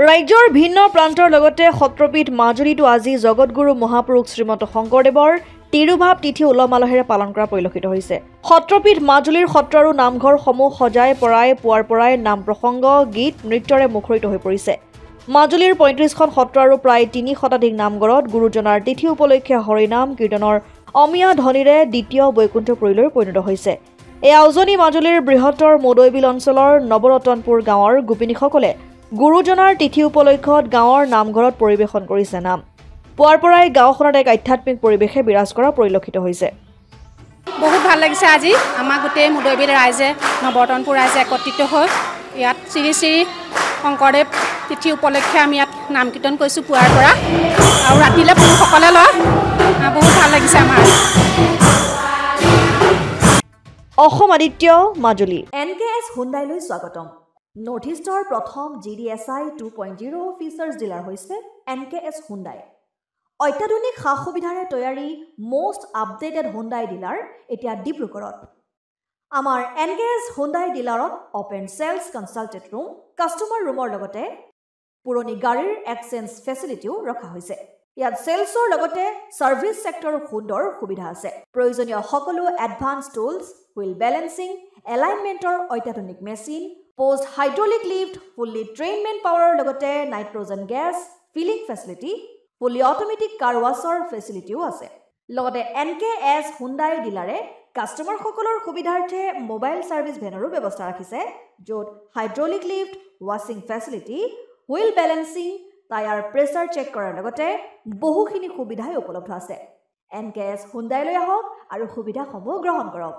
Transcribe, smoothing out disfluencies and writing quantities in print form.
ৰাজ্যৰ ভিন্ন প্ৰান্তৰ লগতে সত্ৰপীঠ মাজুলীতো আজি জগতগুৰু মহাপুৰুষ শ্ৰীমন্ত শংকৰদেৱৰ তিৰুভাৱ তিথি উলহ-মালহেৰে পালন কৰা পৰিলক্ষিত হৈছে। সত্ৰপীঠ মাজুলীৰ সত্ৰ আৰু নামঘৰসমূহ সজাই পুৱাৰ পৰাই নাম প্ৰসংগ, গীত, নৃত্যৰে মুখৰিত হৈ পৰিছে। মাজুলীৰ ৩৫খন সত্ৰ আৰু প্ৰায় ৩ শতাধিক নামঘৰত গুৰুজনাৰ তিথি উপলক্ষে হৰিনাম কীৰ্তনৰ অমিয়া ধ্বনিৰে দ্বিতীয় বৈকুণ্ঠপুৰীলৈ পৰিণত হৈছে। এই আউজনি মাজুলীৰ বৃহত্তৰ মদৈবিল অঞ্চলৰ নৱৰতনপুৰ গাঁৱৰ গোপিনীসকলে গুৰুজনাৰ তিথি উপলক্ষত গাঁৱৰ নামঘৰত পৰিৱেশন কৰিছে নাম। পুৱাৰ পৰাই গাঁওখনত এক আধ্যাত্মিক পৰিৱেশে বিৰাজ কৰা পৰিলক্ষিত হৈছে। বহুত ভাল লাগিছে আজি আমাৰ গোটেই মদৈবিল ৰাইজে নৱৰতনপুৰ ৰাইজে একত্ৰিত হৈ ইয়াত শ্ৰী শ্ৰী শংকৰদেৱ তিথি উপলক্ষে আমি ইয়াত নাম কীৰ্তন কৰিছোঁ পুৱাৰ পৰা আৰু ৰাতিলৈ পুৰুষসকলে লয়। বহুত ভাল লাগিছে আমাৰ। অসম আদিত্য মাজুলী NKS হুণ্ডাইলৈ স্বাগতম। নৰ্থ ইষ্টৰ প্ৰথম GDSI 2.0 ফিচাৰ্ছ ডিলাৰ হৈছে NKS হুণ্ডাই। অত্যাধুনিক সা সুবিধাৰে তৈয়াৰী মষ্ট আপডেটেড হুণ্ডাই ডিলাৰ এতিয়া ডিব্ৰুগড়ত। আমাৰ NKS হুণ্ডাই ডিলাৰত open sales consulted room, customer ৰুমৰ লগতে পুৰণি গাড়ীৰ এক্সচেঞ্জ ফেচিলিটিও ৰখা হৈছে। ইয়াত চেলছৰ লগতে ছাৰ্ভিচ ছেক্টৰৰ সুন্দৰ সুবিধা আছে। প্ৰয়োজনীয় সকলো এডভান্স টুলছ, হুইল বেলেন্সিং, এলাইনমেণ্টৰ অত্যাধুনিক machine, post hydraulic lift, fully trained man পাৱাৰৰ লগতে nitrogen gas filling facility, fully automatic car washer ফেচিলিটিও আছে। লগতে NKS হুণ্ডাই ডিলাৰে কাষ্টমাৰসকলৰ সুবিধাৰ্থে মোবাইল ছাৰ্ভিচ ভেনৰো ব্যৱস্থা ৰাখিছে, য'ত হাইড্ৰলিক লিফ্ট, ৱাছিং facility, wheel balancing, tyre pressure check কৰাৰ লগতে বহুখিনি সুবিধাই উপলব্ধ আছে। NKS হুণ্ডাইলৈ আহক আৰু সুবিধাসমূহ গ্ৰহণ কৰক।